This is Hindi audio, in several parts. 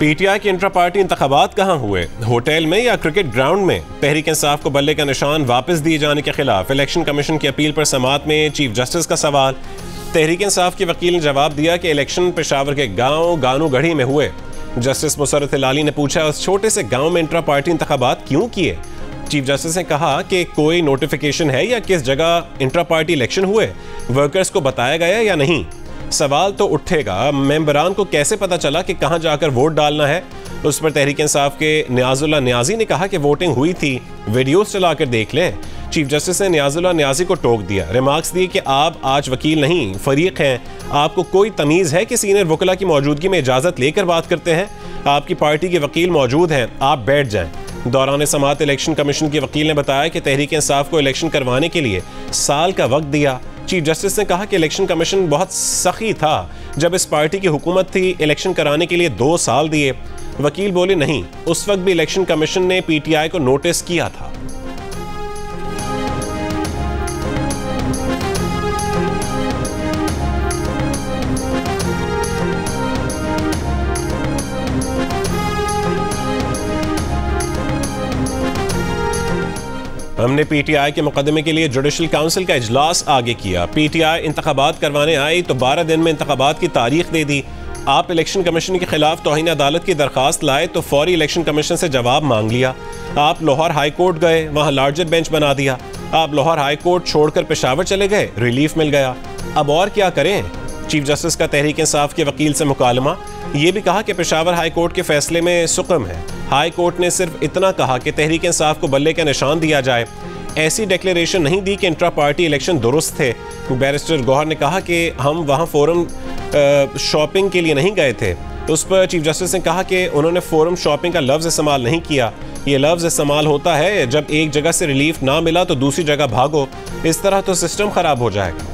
पीटीआई के इंट्रा पार्टी इंतखाबात कहाँ हुए, होटल में या क्रिकेट ग्राउंड में? तहरीक इंसाफ को बल्ले का निशान वापस दिए जाने के खिलाफ इलेक्शन कमीशन की अपील पर समाअत में चीफ जस्टिस का सवाल। तहरीक इंसाफ के वकील ने जवाब दिया कि इलेक्शन पेशावर के गांव गानू गढ़ी में हुए। जस्टिस मुसर्रत हिलाली ने पूछा, उस छोटे से गांव में इंट्रा पार्टी इंतखाबात क्यों किए? चीफ जस्टिस ने कहा कि कोई नोटिफिकेशन है या किस जगह इंट्रा पार्टी इलेक्शन हुए, वर्कर्स को बताया गया या नहीं? सवाल तो उठेगा, मेंबरान को कैसे पता चला कि कहां जाकर वोट डालना है? उस पर तहरीक इंसाफ के नियाजुल्लाह नियाजी ने कहा कि वोटिंग हुई थी, वीडियोस चलाकर देख लें। चीफ जस्टिस ने नियाजुल्लाह नियाजी को टोक दिया, रिमार्क्स दिए कि आप आज वकील नहीं फरीक हैं, आपको कोई तमीज़ है कि सीनियर वकला की मौजूदगी में इजाज़त लेकर बात करते हैं? आपकी पार्टी के वकील मौजूद हैं, आप बैठ जाएं। दौरान समाअत इलेक्शन कमीशन के वकील ने बताया कि तहरीक इंसाफ को इलेक्शन करवाने के लिए साल का वक्त दिया। चीफ जस्टिस ने कहा कि इलेक्शन कमीशन बहुत सखी था, जब इस पार्टी की हुकूमत थी इलेक्शन कराने के लिए 2 साल दिए। वकील बोले, नहीं, उस वक्त भी इलेक्शन कमीशन ने पीटीआई को नोटिस किया था। हमने पीटीआई के मुकदमे के लिए जुडिशल काउंसिल का इजलास आगे किया। पीटीआई इंतखाबात करवाने आई तो 12 दिन में इंतखाबात की तारीख दे दी। आप इलेक्शन कमीशन के खिलाफ तौहीन अदालत की दरखास्त लाए तो फौरी इलेक्शन कमीशन से जवाब मांग लिया। आप लाहौर हाई कोर्ट गए, वहां लार्जर बेंच बना दिया। आप लाहौर हाई कोर्ट छोड़कर पेशावर चले गए, रिलीफ मिल गया। अब और क्या करें? चीफ जस्टिस का तहरीक इंसाफ के वकील से मुकालमा। ये भी कहा कि पेशावर हाई कोर्ट के फैसले में सुकम है। हाई कोर्ट ने सिर्फ इतना कहा कि तहरीक इंसाफ को बल्ले का निशान दिया जाए, ऐसी डिक्लेरेशन नहीं दी कि इंट्रा पार्टी इलेक्शन दुरुस्त थे। बैरिस्टर गौहर ने कहा कि हम वहां फोरम शॉपिंग के लिए नहीं गए थे। उस पर चीफ जस्टिस ने कहा कि उन्होंने फोरम शॉपिंग का लफ्ज़ इस्तेमाल नहीं किया। ये लफ्ज़ इस्तेमाल होता है जब एक जगह से रिलीफ ना मिला तो दूसरी जगह भागो, इस तरह तो सिस्टम खराब हो जाएगा।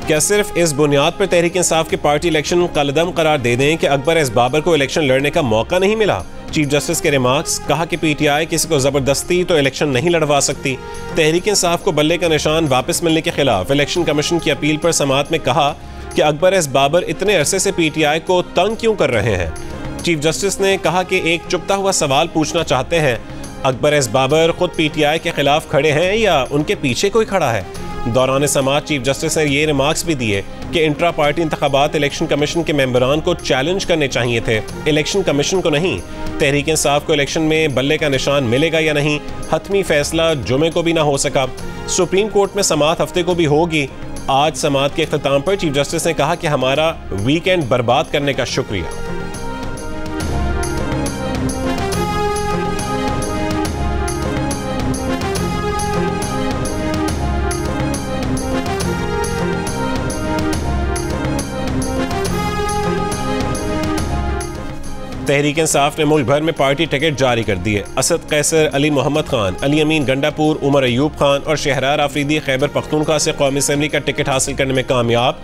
क्या सिर्फ इस बुनियाद पर तहरीक इंसाफ की पार्टी इलेक्शन कलदम करार दे दें कि अकबर एस बाबर को इलेक्शन लड़ने का मौका नहीं मिला? चीफ जस्टिस के रिमार्क्स। कहा कि पीटीआई किसी को जबरदस्ती तो इलेक्शन नहीं लड़वा सकती। तहरीक इंसाफ को बल्ले का निशान वापस मिलने के खिलाफ इलेक्शन कमीशन की अपील पर समाअत में कहा कि अकबर एस बाबर इतने अरसे से पीटीआई को तंग क्यों कर रहे हैं? चीफ जस्टिस ने कहा कि एक चुपता हुआ सवाल पूछना चाहते हैं, अकबर एस बाबर खुद पीटीआई के खिलाफ खड़े हैं या उनके पीछे कोई खड़ा है? दौरान समाअत चीफ जस्टिस ने ये रिमार्क्स भी दिए कि इंट्रा पार्टी इंतखाबात इलेक्शन कमीशन के मेंबरान को चैलेंज करने चाहिए थे, इलेक्शन कमीशन को नहीं। तहरीक इंसाफ को इलेक्शन में बल्ले का निशान मिलेगा या नहीं, हतमी फैसला जुमे को भी ना हो सका। सुप्रीम कोर्ट में समाअत हफ्ते को भी होगी। आज समाअत के इख्तिताम पर चीफ जस्टिस ने कहा कि हमारा वीकेंड बर्बाद करने का शुक्रिया। तहरीक इंसाफ ने मुल्क भर में पार्टी टिकट जारी कर दिए। असद कैसर, अली मोहम्मद खान, अली अमीन गंडापुर, उमर अयूब खान और शहरार आफरीदी खैबर पख्तूनख्वा से कौमी असम्बली का टिकट हासिल करने में कामयाब।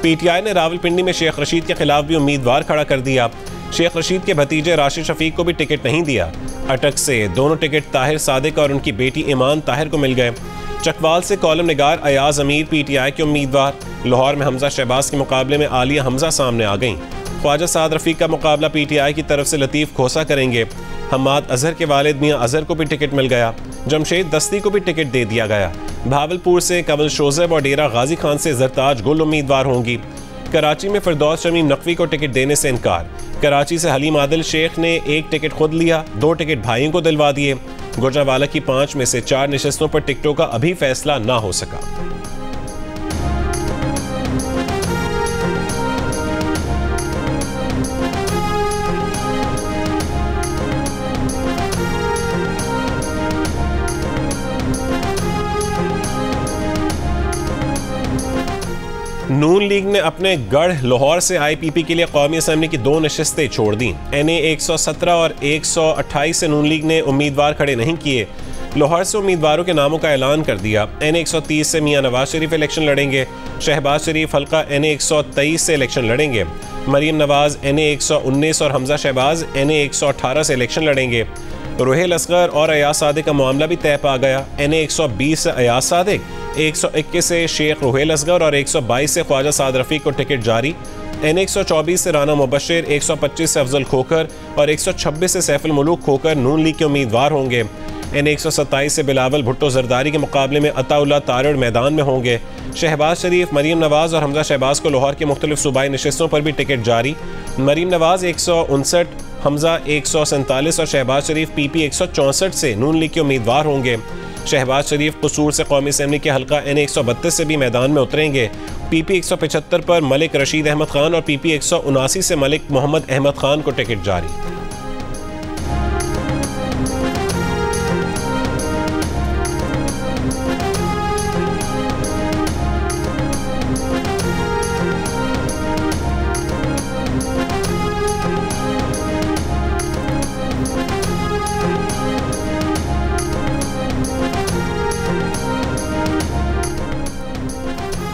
पीटीआई ने रावलपिंडी में शेख रशीद के खिलाफ भी उम्मीदवार खड़ा कर दिया। शेख रशीद के भतीजे राशिद शफीक को भी टिकट नहीं दिया। अटक से दोनों टिकट ताहिर सादिक और उनकी बेटी ईमान ताहिर को मिल गए। चकवाल से कॉलम निगार अयाज अमीर पीटीआई के उम्मीदवार। लाहौर में हमजा शहबाज के मुकाबले में आलिया हमजा सामने आ गईं। ख्वाजा साद रफीक का मुकाबला पीटीआई की तरफ से लतीफ़ खोसा करेंगे। हम्माद अजहर के वालिद मियां अजहर को भी टिकट मिल गया। जमशेद दस्ती को भी टिकट दे दिया गया। भावलपुर से कमल शोज़ेब और डेरा गाजी खान से जरताज गुल उम्मीदवार होंगी। कराची में फिरदौस शमीम नकवी को टिकट देने से इनकार। कराची से हलीम आदिल शेख ने एक टिकट खुद लिया, 2 टिकट भाइयों को दिलवा दिए। गुजरावाला की 5 में से 4 नशस्तों पर टिकटों का अभी फैसला ना हो सका। नून लीग ने अपने गढ़ लाहौर से आईपीपी के लिए कौमी असम्बली की 2 नशस्तें छोड़ दी। NA 117 और 128 से नून लीग ने उम्मीदवार खड़े नहीं किए। लाहौर से उम्मीदवारों के नामों का ऐलान कर दिया। NA-130 से मियां नवाज शरीफ इलेक्शन लड़ेंगे। शहबाज शरीफ हल्का NA-123 से इलेक्शन लड़ेंगे। मरीम नवाज NA-119 और हमजा शहबाज NA-118 से इलेक्शन लड़ेंगे। रोहेल असगर और अयाज सादिक का मामला भी तय पा गया। NA-120 से अयाज सादिक, 121 से शेख रोहेल असगर और 122 से ख्वाजा साद रफ़ीक को टिकट जारी। NA-124 से राना मुबशिर, 125 से अफजल खोकर और 126 से सैफुल मुलूक खोकर नून लीग के उम्मीदवार होंगे। NA-127 से बिलावल भुट्टो जरदारी के मुकाबले में अताउल्लाह तारड़ मैदान में होंगे। शहबाज शरीफ, मरीम नवाज और हमजा शहबाज को लाहौर की मुख्तलिफ सूबाई नशिस्तों पर भी टिकट जारी। मरीम नवाज 159, हमजा 147 और शहबाज शरीफ PP 164 से नून लीग के उम्मीदवार होंगे। शहबाज शरीफ कसूर से कौमी असम्बली के हल्का NA-132 से भी मैदान में उतरेंगे। PP 175 पर मलिक रशीद अहमद खान और PP 179 से मलिक मोहम्मद अहमद खान को टिकट जारी।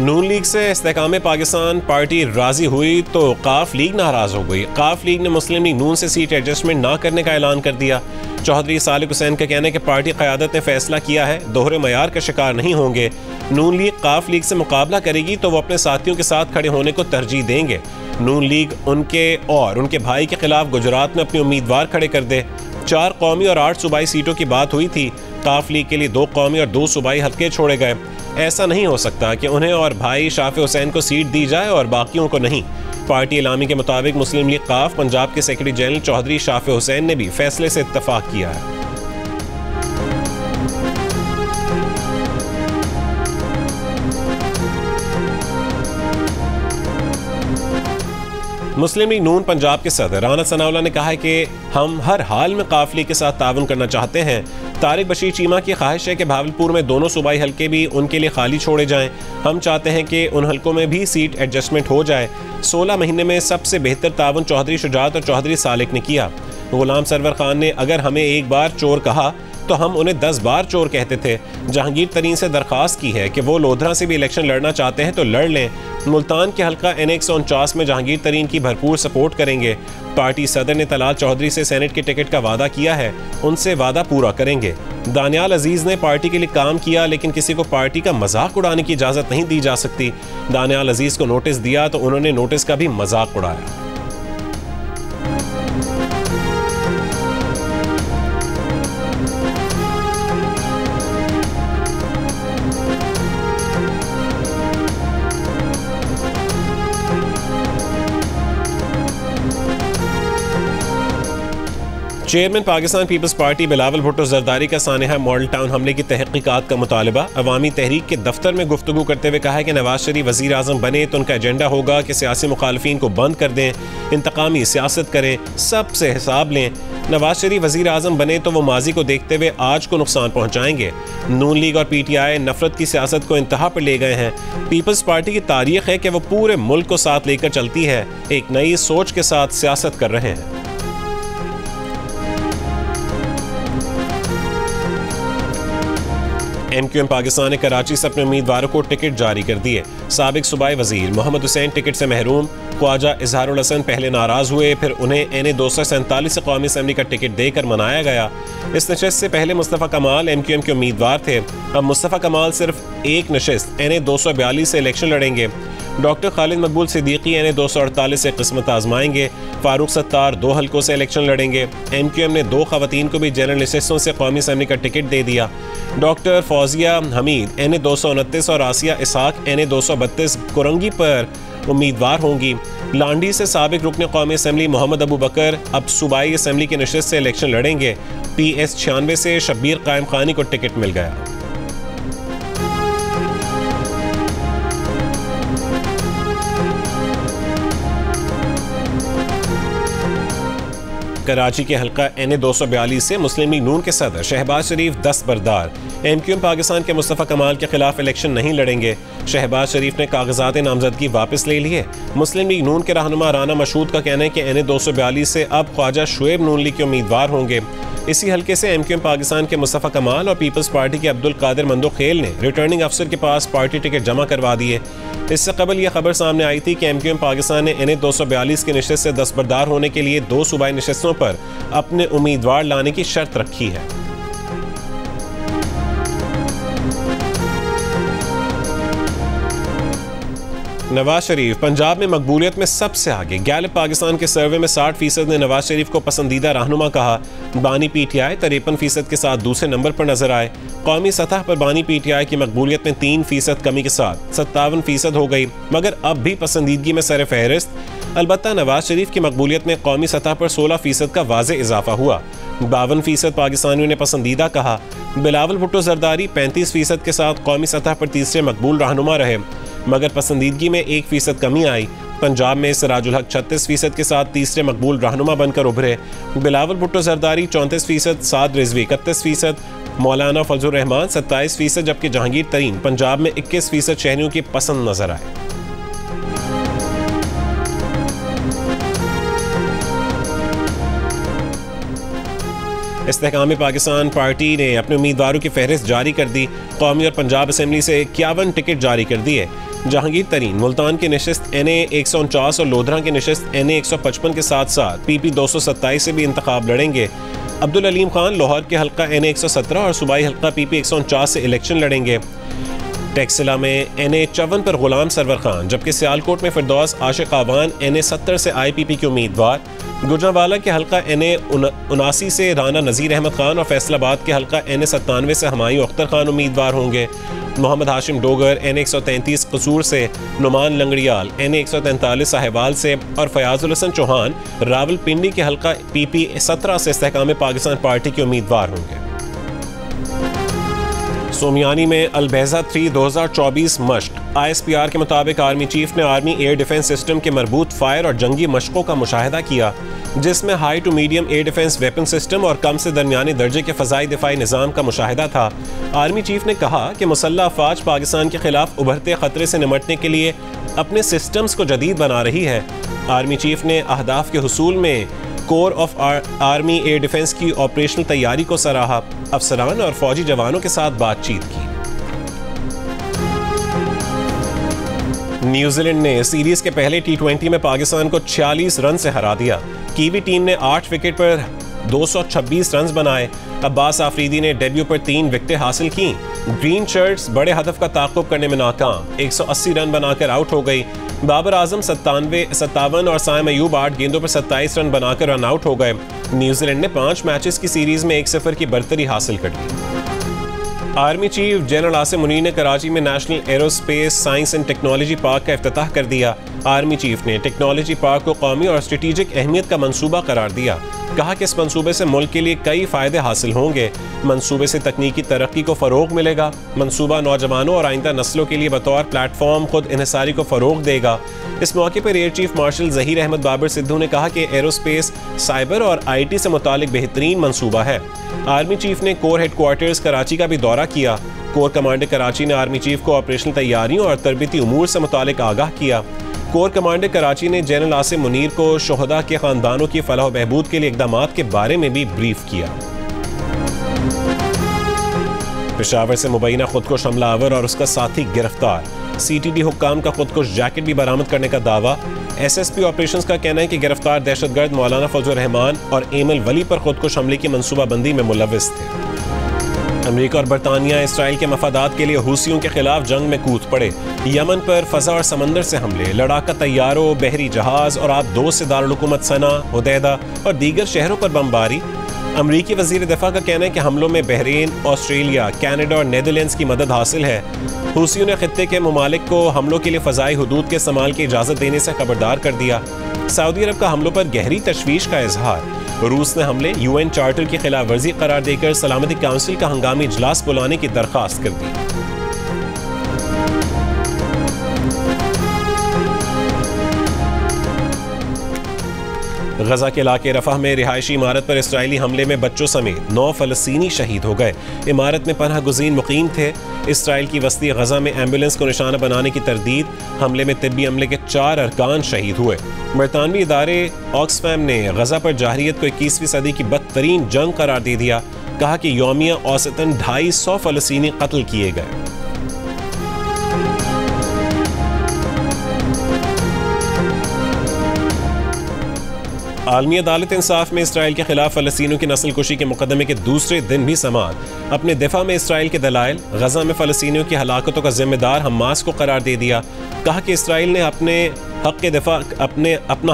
नून लीग से इस्तेकाम पाकिस्तान पार्टी राजी हुई तो काफ लीग नाराज हो गई। काफ लीग ने मुस्लिम लीग नून से सीट एडजस्टमेंट ना करने का ऐलान कर दिया। चौधरी सालिक हुसैन का कहना है कि पार्टी क़यादत ने फैसला किया है, दोहरे मयार का शिकार नहीं होंगे। नून लीग काफ लीग से मुकाबला करेगी तो वो अपने साथियों के साथ खड़े होने को तरजीह देंगे। नून लीग उनके और उनके भाई के खिलाफ गुजरात में अपने उम्मीदवार खड़े कर दे। 4 कौमी और 8 सूबाई सीटों की बात हुई थी। काफ लीग के लिए 2 कौमी और 2 सूबाई हल्के छोड़े गए। ऐसा नहीं हो सकता कि उन्हें और भाई शाफी हुसैन को सीट दी जाए और बाकियों को नहीं। पार्टी इलामी के मुताबिक मुस्लिम लीग काफ पंजाब के सेक्रेटरी जनरल चौधरी शाफी हुसैन ने भी फैसले से इत्तफाक किया है। मुस्लिम लीग नून पंजाब के सदर राना सनाउल्लाह ने कहा है कि हम हर हाल में काफ लीग के साथ ताउन करना चाहते हैं। तारिक बशीर चीमा की ख्वाहिश है कि भावलपुर में दोनों सूबाई हल्के भी उनके लिए खाली छोड़े जाएं। हम चाहते हैं कि उन हल्कों में भी सीट एडजस्टमेंट हो जाए। 16 महीने में सबसे बेहतर ताउन चौधरी शुजात और चौधरी सालिक ने किया। गुलाम सरवर खान ने अगर हमें एक बार चोर कहा तो हम उन्हें 10 बार चोर कहते थे। जहांगीर तरीन से दरख्वास्त की है कि वो लोधरा से भी इलेक्शन लड़ना चाहते हैं तो लड़ लें। मुल्तान के हल्का NA-149 में जहांगीर तरीन की भरपूर सपोर्ट करेंगे। पार्टी सदर ने तलाल चौधरी से सेनेट के टिकट का वादा किया है, उनसे वादा पूरा करेंगे। दानियाल अजीज ने पार्टी के लिए काम किया लेकिन किसी को पार्टी का मजाक उड़ाने की इजाज़त नहीं दी जा सकती। दानियाल अजीज को नोटिस दिया तो उन्होंने नोटिस का भी मजाक उड़ाया। चेयरमैन पाकिस्तान पीपल्स पार्टी बिलावल भुट्टो जरदारी का सानेहा मॉडल टाउन हमले की तहकीकात का मुतालबा। अवामी तहरीक के दफ्तर में गुफ्तगू करते हुए कहा है कि नवाज शरीफ वज़ीर आज़म बने तो उनका एजेंडा होगा कि सियासी मुखालफीन को बंद कर दें, इंतकामी सियासत करें, सबसे हिसाब लें। नवाज शरीफ वज़ीर आज़म बने तो वो माजी को देखते हुए आज को नुकसान पहुँचाएंगे। नून लीग और PTI नफरत की सियासत को इंतहा पर ले गए हैं। पीपल्स पार्टी की तारीख है कि वो पूरे मुल्क को साथ लेकर चलती है, एक नई सोच के साथ सियासत कर रहे हैं। MQM पाकिस्तान ने कराची से अपने उम्मीदवारों को टिकट जारी कर दिए। साबिक सूबाई वजीर मोहम्मद हुसैन टिकट से महरूम। ख्वाजा इजहारुल हसन पहले नाराज हुए, फिर उन्हें NA-247 से कौमी असम्बली का टिकट देकर मनाया गया। इस नशिस्त से पहले मुस्तफ़ा कमाल MQM के उम्मीदवार थे। अब मुस्तफ़ा कमाल सिर्फ एक नशिस्त NA-242 से इलेक्शन लड़ेंगे। डॉक्टर खालिद मकबूल सिद्दीकी NA-248 से किस्मत आजमाएंगे। फारूक सत्तार 2 हल्कों से इलेक्शन लड़ेंगे। MQM ने 2 खवातीन को भी जनरल नशिस्तों से कौमी असम्बली का टिकट दे दिया। डॉक्टर फौजिया हमीद NA-229 और आसिया इसहाक NA-232 कुरंगी पर उम्मीदवार होंगी। लांडी से साबिक रुकन कौमी असम्बली मोहम्मद अबू बकर अब सूबाई असम्बली की नशिस्त से इलेक्शन लड़ेंगे। PS96 से शब्बीर कायम खानी को टिकट मिल गया। कराची के हल्का NA-242 से मुस्लिम लीग नून के सदर शहबाज शरीफ दस्तबरदार। MQM पाकिस्तान के मुस्तफ़ा कमाल के खिलाफ इलेक्शन नहीं लड़ेंगे। शहबाज शरीफ ने कागजात नामजदगी वापस ले लिए। मुस्लिम लीग नून के रहनुमा राना मशहूद का कहना है कि NA-242 से अब ख्वाजा शुएब नून लीग के उम्मीदवार होंगे। इसी हल्के से MQM पाकिस्तान के मुस्तफ़ा कमाल और पीपल्स पार्टी के अब्दुल कादिर मंदोखेल ने रिटर्निंग अफसर के पास पार्टी टिकट जमा करवा दिए। इससे कबल यह खबर सामने आई थी कि MQM पाकिस्तान ने NA-242 की नशिस्त से दस्तबरदार होने के लिए 2 सूबाई नशिस्तों पर अपने उम्मीदवार लाने की शर्त रखी है। नवाज शरीफ पंजाब में मकबूलियत में सबसे आगे। गैलप पाकिस्तान के सर्वे में 60% ने नवाज शरीफ को पसंदीदा रहनुमा कहा। बानी PTI 53% के साथ दूसरे नंबर पर नजर आए। कौमी सतह पर बानी PTI की मकबूलियत में 3% कमी के साथ 57% हो गई, मगर अब भी पसंदीदगी में सर फहरिस्त। अलबत्ता नवाज शरीफ की मकबूलियत में कौमी सतह पर 16% का वाज़े इजाफा हुआ। 52% पाकिस्तानियों ने पसंदीदा कहा। बिलावल भुट्टो जरदारी 35% के साथ कौमी सतह पर तीसरे मकबूल रहनुमा रहे, मगर पसंदीदगी में 1% कमी आई। पंजाब में सिराजुल हक 36% के साथ तीसरे मकबूल रहनुमा बनकर उभरे। बिलावल भुट्टो जरदारी 34%, साद रिजवी 31%, मौलाना फजलुर रहमान 27%, जबकि जहांगीर तरीन पंजाब में 21% शहरियों की पसंद नजर आए। इस्तेहकाम पाकिस्तान पार्टी ने अपने उम्मीदवारों की फहरिस्त जारी कर दी। कौमी और पंजाब असेंबली से 51 टिकट जारी कर दिए। जहांगीर तरीन मुल्तान की नशिस्त NA-149 और लोधरा की नशिस्त NA-155 के साथ साथ PP 227 से भी इंतखाब लड़ेंगे। अब्दुल अलीम खान लाहौर के हल्का NA-117 और सूबाई हल्का PP 149 से इलेक्शन लड़ेंगे। टेक्सिला में NA-54 पर गुलाम सरवर खान, जबकि सियालकोट में फिरदौस आशिक आवान NA-70 से IPP के उम्मीदवार। गुजरांवाला के हल्का NA-79 से राना नज़ीर अहमद खान और फैसलाबाद के हल्का NA-97 से हमायूं अख्तर खान उम्मीदवार होंगे। मोहम्मद हाशिम डोगर NA-133 कसूर से, नुमान लंगड़ियाल NA-143 साहिवाल से और फयाजुल हसन चौहान रावलपिंडी के हल्का PP 17 से इस्तेहकाम पाकिस्तान पार्टी के उम्मीदवार होंगे। सोमियानी में अलबेजा 3 2024 मश्क। ISPR के मुताबिक आर्मी चीफ ने आर्मी एयर डिफेंस सिस्टम के मरबूत फायर और जंगी मशकों का मुशाहिदा किया, जिसमें high to medium air defence weapon system और कम से दरमियाने दर्जे के फ़ज़ाई दिफाई निज़ाम का मुशाहिदा था। आर्मी चीफ ने कहा कि मुसल्लह अफ़वाज पाकिस्तान के खिलाफ उभरते ख़तरे से निमटने के लिए अपने सिस्टम्स को जदीद बना रही है। आर्मी चीफ ने अहदाफ के हुसूल में core of army air defence की ऑपरेशनल तैयारी को सराहा। अफसरान और फौजी जवानों के साथ बातचीत की। न्यूजीलैंड ने सीरीज के पहले T20 में पाकिस्तान को 46 रन से हरा दिया। कीवी टीम ने 8 विकेट पर 226 रन बनाए। अब्बास आफरीदी ने डेब्यू पर 3 विकेटें हासिल की। ग्रीन शर्ट्स बड़े हदफ का ताक़ुब करने में नाकाम, 180 रन बनाकर आउट हो गई। बाबर आजम 57 और साइम अयूब 8 गेंदों पर 27 रन बनाकर रन आउट हो गए। न्यूजीलैंड ने 5 मैचेस की सीरीज में 1-0 की बरतरी हासिल कर ली। Army chief general Asim Munir ने कराची में national aerospace science and technology park का इफ्तिताह कर दिया। आर्मी चीफ ने टेक्नोलॉजी पार्क को कौमी और स्ट्रेटेजिक अहमियत का मंसूबा करार दिया। कहा कि इस मंसूबे से मुल्क के लिए कई फ़ायदे हासिल होंगे। मंसूबे से तकनीकी तरक्की को फ़रोग मिलेगा। मंसूबा नौजवानों और आइंदा नस्लों के लिए बतौर प्लेटफॉर्म खुद इन्हिसारी को फ़रोग देगा। इस मौके पर air chief marshal Zaheer Ahmed Babar Sidhu ने कहा कि एरोस्पेस, साइबर और IT से मुतालिक बेहतरीन मंसूबा है। आर्मी चीफ ने कोर हेडक्वार्टर्स कराची का भी दौरा किया। कोर कमांडर कराची ने आर्मी चीफ को ऑपरेशनल तैयारियों और तरबियती उमूर से मुतालिक आगाह किया। कोर कमांडर कराची ने जनरल आसिम मुनीर को शोहदा के खानदानों की फलाह बहबूद के लिए इक़दामात के बारे में भी ब्रीफ किया। पेशावर से मुबैना खुदकुश हमलावर और उसका साथी गिरफ्तार। CTD हुक्काम का खुदकुश जैकेट भी बरामद करने का दावा। SSP ऑपरेशंस का कहना है कि गिरफ्तार दहशतगर्द मौलाना फजलुर रहमान और एमल वली पर खुदकुश हमले की मनसूबाबंदी में मुलव्विस थे। अमेरिका और बरतानिया इसराइल के मफादात के लिए हूसियों के खिलाफ जंग में कूद पड़े। यमन पर फजा और समंदर से हमले, लड़ाका तैयारों, बहरी जहाज और आप-2 से दारुल हुकूमत सना, हुदैदा और दीगर शहरों पर बमबारी। अमरीकी वज़ीर दिफा का कहना है कि हमलों में बहरीन, ऑस्ट्रेलिया, कनाडा और नीदरलैंड्स की मदद हासिल है। हूसियों ने खित्ते के ममालिक को हमलों के लिए फ़ज़ाई हुदूद के इस्तेमाल की इजाज़त देने से खबरदार कर दिया। सऊदी अरब का हमलों पर गहरी तशवीश का इजहार। रूस ने हमले UN चार्टर की खिलाफ वर्जी करार देकर सलामती काउंसिल का हंगामी इजलास बुलाने की दरख्वास्त कर दी। गजा के इलाके रफाह में रिहायशी इमारत पर इसराइली हमले में बच्चों समेत 9 फ़लस्तीनी शहीद हो गए। इमारत में पनाह गुज़ीन मुकीम थे। इसराइल की वस्ती गजा में एम्बुलेंस को निशाना बनाने की तरदीद। हमले में तिब्बी अमले के 4 अरकान शहीद हुए। बरतानवी इदारे ऑक्सफैम ने गजा पर जाहिरियत को 21वीं सदी की बदतरीन जंग करार दे दिया। कहा कि यौमिया औसतन 250 फ़लस्तीनी कत्ल किए गए। आलमी अदालत इंसाफ में इसराइल के खिलाफ फ़लस्तीनियों की नस्ल कुशी के मुकदमे के दूसरे दिन भी समाअत। अपने दिफा में इसराइल के दलाइल। गजा में फ़लस्तीनियों की हलाकतों का जिम्मेदार हमास को करार दे दिया। कहा कि इसराइल ने अपना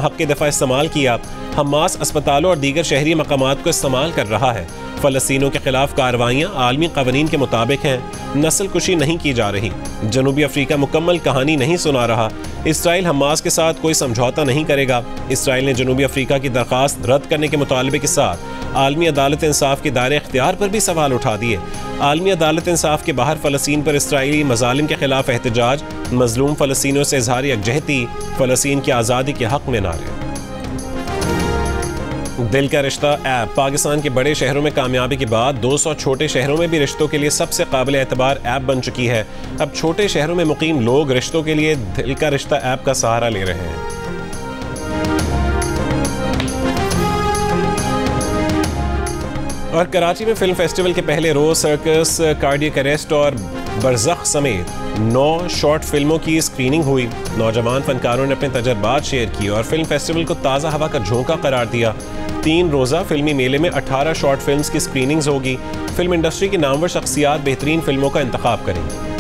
हक़ दिफा इस्तेमाल किया। हमास अस्पतालों और दीगर शहरी मकामात को इस्तेमाल कर रहा है। फ़लस्तीनियों के खिलाफ कार्रवाइयाँ आलमी क़वानीन के मुताबिक हैं। नस्ल कुशी नहीं की जा रही। जनूबी अफ्रीका मुकम्मल कहानी नहीं सुना रहा। इसराइल हमास के साथ कोई समझौता नहीं करेगा। इसराइल ने जनूबी अफ्रीका की दरख्वास्त रद्द करने के मुतालबे के साथ आलमी अदालत इंसाफ के दायरे इख्तियार पर भी सवाल उठा दिए। आलमी अदालत इंसाफ के बाहर फ़लस्तीन पर इसराइली मज़ालिम के खिलाफ एहतजाज। मज़लूम फ़लस्तीनियों से इज़हार यकजहती। फ़लस्तीन की आज़ादी के हक़ में नारे। दिल का रिश्ता ऐप पाकिस्तान के बड़े शहरों में कामयाबी के बाद 200 छोटे शहरों में भी रिश्तों के लिए सबसे काबिल एतबार ऐप बन चुकी है। अब छोटे शहरों में मुकीम लोग रिश्तों के लिए दिल का रिश्ता ऐप का सहारा ले रहे हैं। और कराची में फिल्म फेस्टिवल के पहले रोज सर्कस, कार्डियक अरेस्ट और बरज़ख समेत 9 शॉर्ट फिल्मों की स्क्रीनिंग हुई। नौजवान फनकारों ने अपने तजर्बात शेयर किए और फिल्म फेस्टिवल को ताज़ा हवा का झोंका करार दिया। 3 रोज़ा फिल्मी मेले में 18 शॉर्ट फिल्म्स की स्क्रीनिंग्स होगी। फिल्म इंडस्ट्री की नामवर शख्सियात बेहतरीन फिल्मों का इंतखाब करेंगी।